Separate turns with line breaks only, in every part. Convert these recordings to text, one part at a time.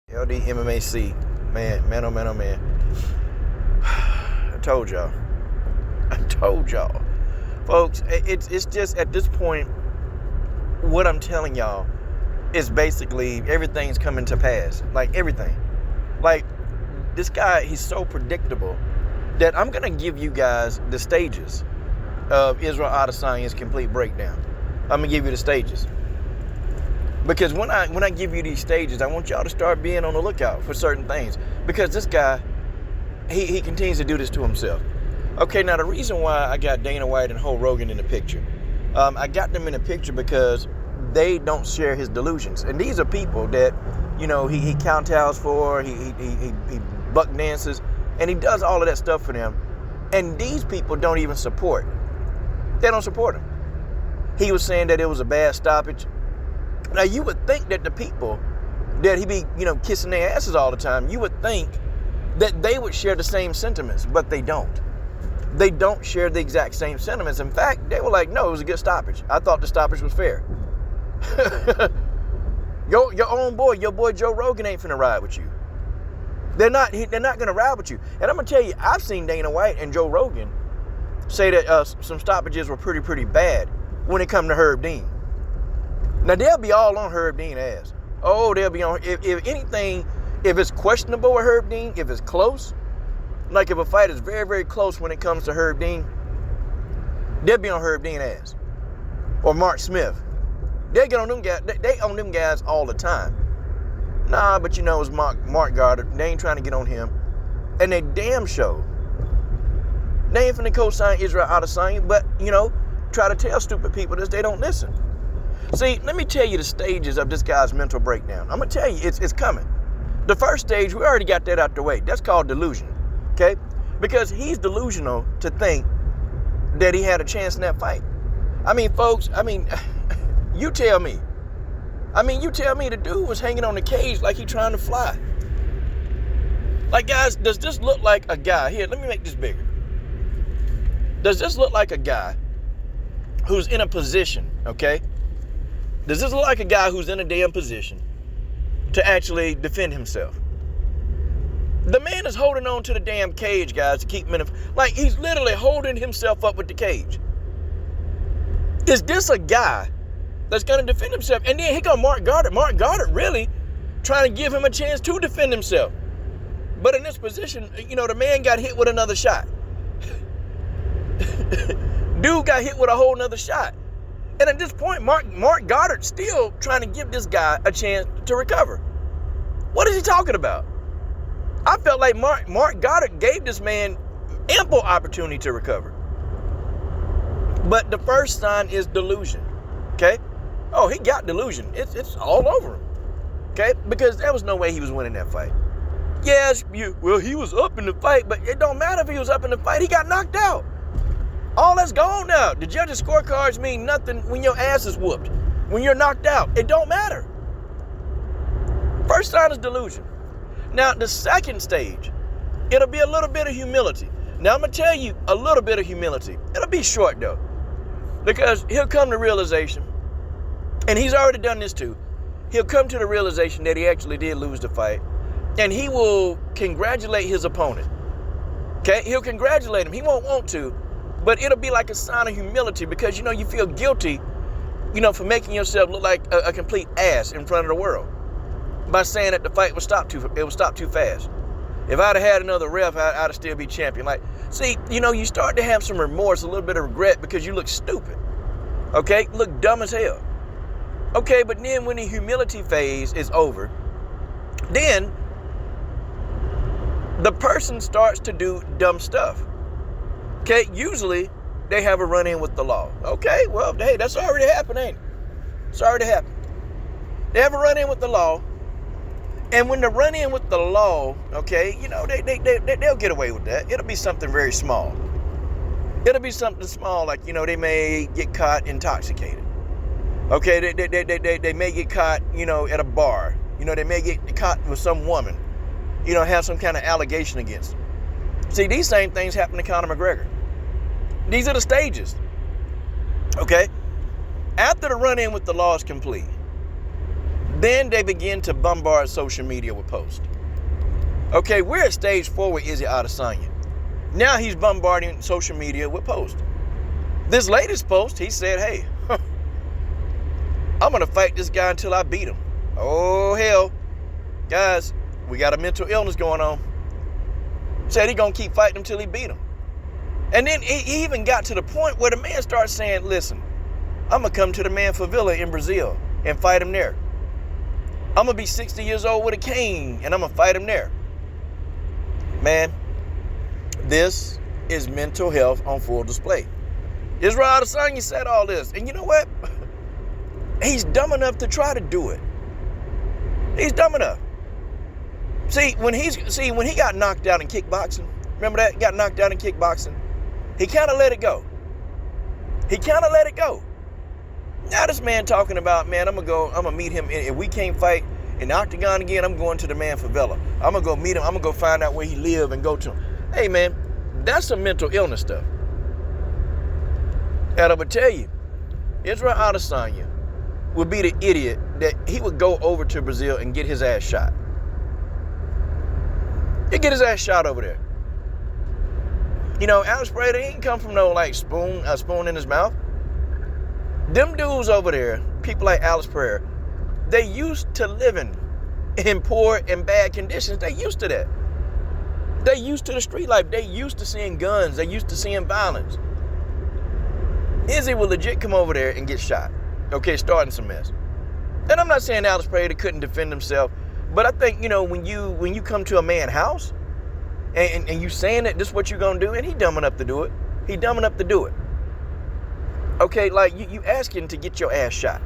LD MMAC. Man, oh man, oh man. I told y'all. Folks, it's just at this point, what I'm telling y'all is basically everything's coming to pass. Like everything. Like this guy, he's so predictable that I'm gonna give you guys the stages of Israel Adesanya's complete breakdown. I'm gonna give you the stages. Because when I give you these stages, I want y'all to start being on the lookout for certain things. Because this guy, he continues to do this to himself. Okay, now the reason why I got Dana White and Joe Rogan in the picture, I got them in the picture because they don't share his delusions. And these are people that, he kowtows for, he buck dances, and he does all of that stuff for them. And these people don't even support. They don't support him. He was saying that it was a bad stoppage. Now, you would think that the people that he be, kissing their asses all the time, you would think that they would share the same sentiments, but they don't. They don't share the exact same sentiments. In fact, they were like, no, it was a good stoppage. I thought the stoppage was fair. your own boy, your boy Joe Rogan ain't finna ride with you. They're not gonna ride with you. And I'm gonna tell you, I've seen Dana White and Joe Rogan say that some stoppages were pretty bad when it come to Herb Dean. Now, they'll be all on Herb Dean ass. Oh, they'll be on, if anything, if it's questionable with Herb Dean, if it's close, like if a fight is very, very close when it comes to Herb Dean, they'll be on Herb Dean ass. Or Mark Smith. They get on them guys, they on them guys all the time. Nah, but it's Mark Goddard. They ain't trying to get on him. And they damn show. They ain't finna co-sign Israel Adesanya, but, try to tell stupid people this, they don't listen. See, let me tell you the stages of this guy's mental breakdown. I'm going to tell you, it's coming. The first stage, we already got that out the way. That's called delusion, okay? Because he's delusional to think that he had a chance in that fight. I mean, folks, you tell me. You tell me the dude was hanging on the cage like he trying to fly. Like, guys, does this look like a guy? Here, let me make this bigger. Does this look like a guy who's in a position, okay? Does this look like a guy who's in a damn position to actually defend himself? The man is holding on to the damn cage, guys, to keep him in like he's literally holding himself up with the cage. Is this a guy that's going to defend himself? And then here comes Mark Goddard. Mark Goddard really trying to give him a chance to defend himself. But in this position, the man got hit with another shot. Dude got hit with a whole nother shot. And at this point, Mark Goddard's still trying to give this guy a chance to recover. What is he talking about? I felt like Mark Goddard gave this man ample opportunity to recover. But the first sign is delusion, okay? Oh, he got delusion. It's all over him, okay? Because there was no way he was winning that fight. Yes, he was up in the fight, but it don't matter if he was up in the fight. He got knocked out. All that's gone now. The judges' scorecards mean nothing when your ass is whooped. When you're knocked out, it don't matter. First sign is delusion. Now, the second stage, it'll be a little bit of humility. Now, I'm going to tell you a little bit of humility. It'll be short, though. Because he'll come to realization, and he's already done this too, he'll come to the realization that he actually did lose the fight, and he will congratulate his opponent. Okay? He'll congratulate him. He won't want to, but it'll be like a sign of humility because, you feel guilty, for making yourself look like a complete ass in front of the world by saying that the fight was stopped too fast. If I'd have had another ref, I'd have still be champion. Like, see, you start to have some remorse, a little bit of regret because you look stupid. Okay? You look dumb as hell. Okay, but then when the humility phase is over, then the person starts to do dumb stuff. Okay, usually they have a run-in with the law. Okay, well, hey, that's already happened, ain't it? It's already happened. They have a run-in with the law, and when they run in with the law, okay, they'll get away with that. It'll be something very small. It'll be something small, like, they may get caught intoxicated. Okay, they may get caught, at a bar. They may get caught with some woman, have some kind of allegation against them. See, these same things happen to Conor McGregor. These are the stages. Okay? After the run-in with the law is complete, Then they begin to bombard social media with posts. Okay, we're at stage 4 with Izzy Adesanya. Now he's bombarding social media with posts. This latest post, he said, hey, I'm going to fight this guy until I beat him. Oh, hell. Guys, we got a mental illness going on. Said he going to keep fighting until he beat him. And then he even got to the point where the man started saying, listen, I'm going to come to the man favela in Brazil and fight him there. I'm going to be 60 years old with a cane and I'm going to fight him there. Man, this is mental health on full display. Israel Adesanya said all this. And you know what? He's dumb enough to try to do it. He's dumb enough. See, when he got knocked out in kickboxing, remember that? He got knocked out in kickboxing. He kind of let it go. Now this man talking about, man, I'm gonna meet him. If we can't fight in the octagon again, I'm going to the man favela. I'm gonna go meet him. I'm gonna go find out where he live and go to him. Hey man, that's some mental illness stuff. And I'm gonna tell you, Israel Adesanya would be the idiot that he would go over to Brazil and get his ass shot. He'd get his ass shot over there. You know, Alex Pereira ain't come from no like spoon in his mouth. Them dudes over there, people like Alex Pereira, they used to living in poor and bad conditions. They used to that. They used to the street life. They used to seeing guns. They used to seeing violence. Izzy would legit come over there and get shot. Okay, starting some mess. And I'm not saying Alex Pereira couldn't defend himself, but I think, you know, when you come to a man's house and you saying that this is what you're gonna do, and he dumb enough to do it. He dumb enough to do it. Okay, like you asking to get your ass shot.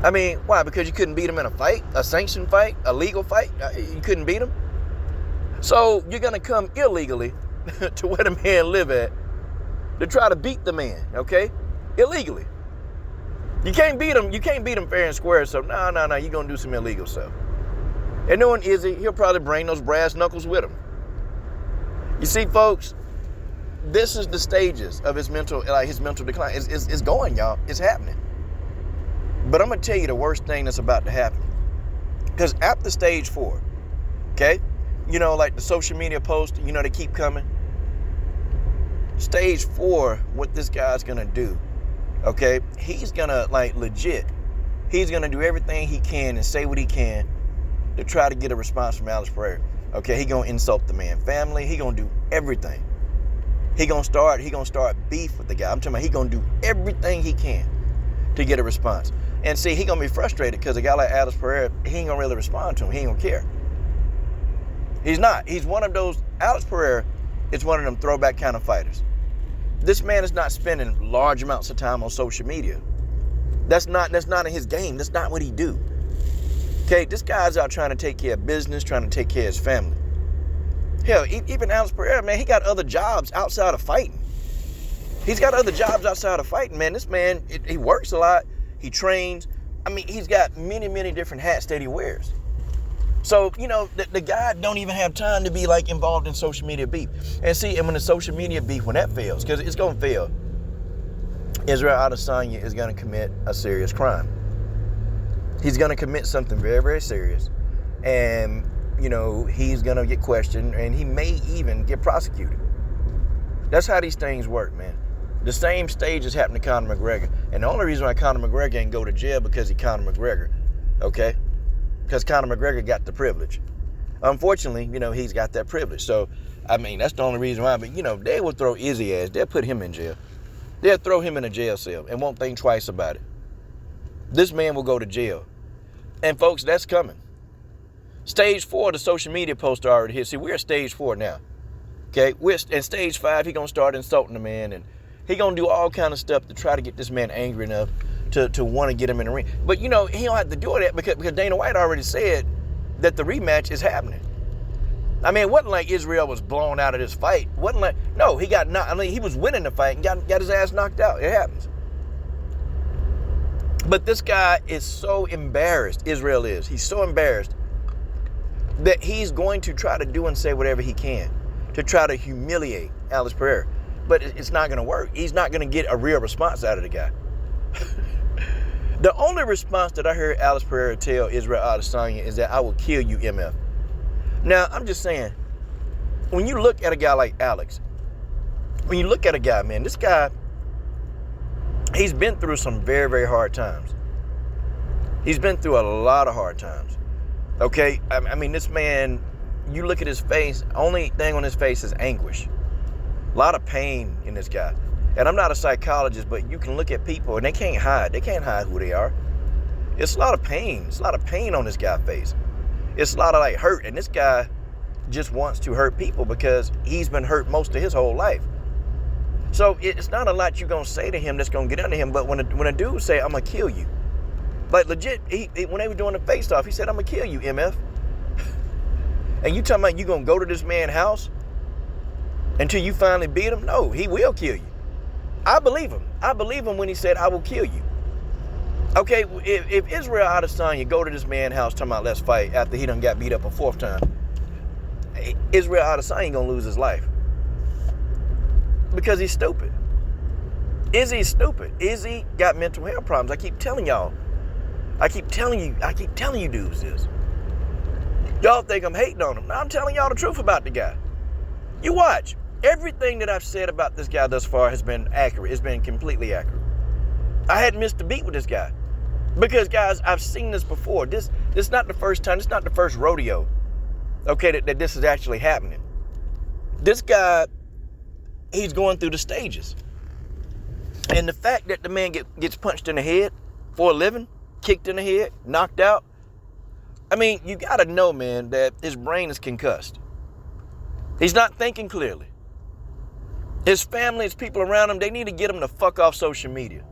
I mean, why? Because you couldn't beat him in a fight, a sanctioned fight, a legal fight? You couldn't beat him? So you're gonna come illegally to where the man live at to try to beat the man, okay? Illegally. You can't beat him fair and square, so no, you're gonna do some illegal stuff. And knowing Izzy, he'll probably bring those brass knuckles with him. You see, folks, this is the stages of his mental decline. It's going, y'all. It's happening. But I'm gonna tell you the worst thing that's about to happen. Because after stage 4, okay, you know, like the social media posts, you know, they keep coming. Stage 4, what this guy's gonna do, okay, he's gonna like legit, he's gonna do everything he can and say what he can to try to get a response from Alex Pereira. Okay, he gonna insult the man family. He gonna do everything. He gonna start beef with the guy. I'm talking about he gonna do everything he can to get a response. And see, he gonna be frustrated because a guy like Alex Pereira, he ain't gonna really respond to him. He ain't gonna care. He's not. He's one of those. Alex Pereira is one of them throwback kind of fighters. This man is not spending large amounts of time on social media. That's not in his game. That's not what he do. Okay, this guy's out trying to take care of business, trying to take care of his family. Hell, even Alex Pereira, man, he got other jobs outside of fighting. He's got other jobs outside of fighting, man. This man, he works a lot. He trains. I mean, he's got many, many different hats that he wears. So, you know, the guy don't even have time to be like involved in social media beef. And see, and when the social media beef, when that fails, because it's going to fail, Israel Adesanya is going to commit a serious crime. He's going to commit something very, very serious. And, you know, he's going to get questioned and he may even get prosecuted. That's how these things work, man. The same stage has happened to Conor McGregor. And the only reason why Conor McGregor ain't go to jail because he Conor McGregor, okay? Because Conor McGregor got the privilege. Unfortunately, you know, he's got that privilege. So, I mean, that's the only reason why. But, you know, they will throw Izzy ass. They'll put him in jail. They'll throw him in a jail cell and won't think twice about it. This man will go to jail. And, folks, that's coming. Stage 4, the social media post already hit. See, we're at stage 4 now. Okay? We're in stage 5. He's going to start insulting the man. And he's going to do all kind of stuff to try to get this man angry enough to want to get him in the ring. But, you know, he don't have to do that because Dana White already said that the rematch is happening. I mean, it wasn't like Israel was blown out of this fight. It wasn't like, no, he got knocked. I mean, he was winning the fight and got his ass knocked out. It happens. But this guy is so embarrassed, Israel is. He's so embarrassed that he's going to try to do and say whatever he can to try to humiliate Alex Pereira. But it's not going to work. He's not going to get a real response out of the guy. The only response that I heard Alex Pereira tell Israel Adesanya is that I will kill you, MF. Now, I'm just saying, when you look at a guy like Alex, when you look at a guy, man, this guy, he's been through some very, very hard times. He's been through a lot of hard times. Okay? I mean, this man, you look at his face, only thing on his face is anguish. A lot of pain in this guy. And I'm not a psychologist, but you can look at people and they can't hide. They can't hide who they are. It's a lot of pain. It's a lot of pain on this guy's face. It's a lot of like hurt. And this guy just wants to hurt people because he's been hurt most of his whole life. So it's not a lot you're going to say to him that's going to get under him. But when a dude say, I'm going to kill you. Like legit, when they were doing the face-off, he said, I'm going to kill you, MF. And you talking about you going to go to this man's house until you finally beat him? No, he will kill you. I believe him. I believe him when he said, I will kill you. Okay, if Israel Adesanya go to this man's house talking about let's fight after he done got beat up a fourth time, Israel Adesanya ain't gonna lose his life. Because he's stupid. Izzy's stupid. Izzy got mental health problems. I keep telling y'all. I keep telling you dudes this. Y'all think I'm hating on him. Now I'm telling y'all the truth about the guy. You watch. Everything that I've said about this guy thus far has been accurate. It's been completely accurate. I hadn't missed a beat with this guy. Because, guys, I've seen this before. This is not the first time. This is not the first rodeo, okay, that this is actually happening. This guy, he's going through the stages. And the fact that the man gets punched in the head for a living, kicked in the head, knocked out, I mean, you got to know, man, that his brain is concussed. He's not thinking clearly. His family, his people around him, they need to get him the fuck off social media.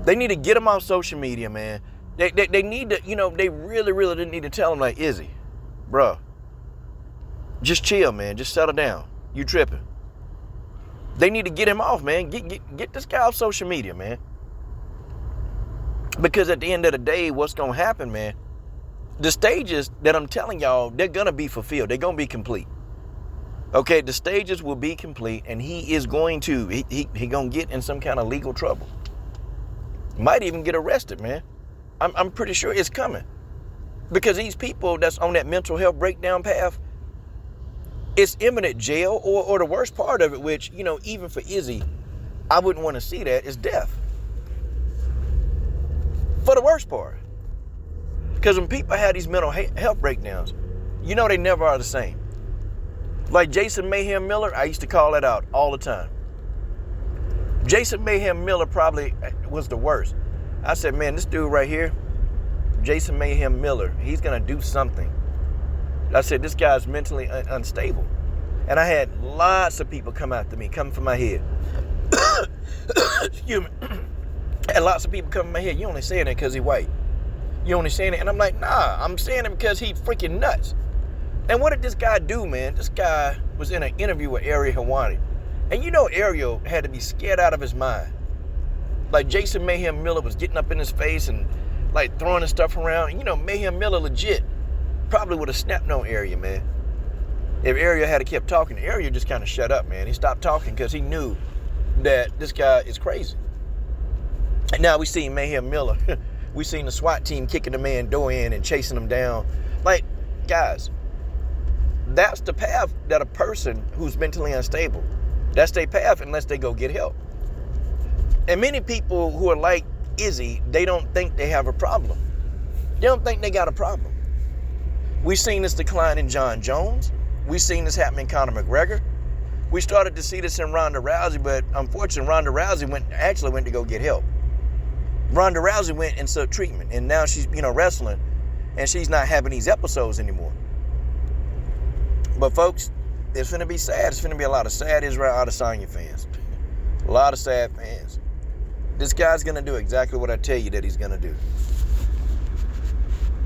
They need to get him off social media, man. They need to, they really, really need to tell him like, Izzy, bro, just chill, man. Just settle down. You tripping. They need to get him off, man. Get this guy off social media, man. Because at the end of the day, what's going to happen, man, the stages that I'm telling y'all, they're going to be fulfilled. They're going to be complete. Okay, the stages will be complete, and he is going to, he going to get in some kind of legal trouble. Might even get arrested, man. I'm pretty sure it's coming. Because these people that's on that mental health breakdown path, it's imminent jail, or the worst part of it, which, even for Izzy, I wouldn't want to see that, is death. For the worst part. Because when people have these mental health breakdowns, they never are the same. Like Jason Mayhem Miller, I used to call that out all the time. Jason Mayhem Miller probably was the worst. I said, man, this dude right here, Jason Mayhem Miller, he's going to do something. I said, this guy's mentally unstable. And I had lots of people come after me, come from my head. Excuse me. And lots of people come from my head. You only saying that because he's white. You only saying it. And I'm like, nah, I'm saying it because he's freaking nuts. And what did this guy do, man? This guy was in an interview with Ariel Helwani. And Ariel had to be scared out of his mind. Like Jason Mayhem Miller was getting up in his face and like throwing his stuff around. And Mayhem Miller legit probably would have snapped on Ariel, man. If Ariel had kept talking, Ariel just kind of shut up, man. He stopped talking because he knew that this guy is crazy. And now we see Mayhem Miller. We seen the SWAT team kicking the man door in and chasing him down. Like, guys, that's the path that a person who's mentally unstable, that's their path unless they go get help. And many people who are like Izzy, they don't think they have a problem. They don't think they got a problem. We've seen this decline in John Jones. We've seen this happen in Conor McGregor. We started to see this in Ronda Rousey, but unfortunately, Ronda Rousey went to go get help. Ronda Rousey went and sought treatment, and now she's, wrestling, and she's not having these episodes anymore. But folks, it's going to be sad. It's going to be a lot of sad Israel Adesanya fans. A lot of sad fans. This guy's going to do exactly what I tell you that he's going to do.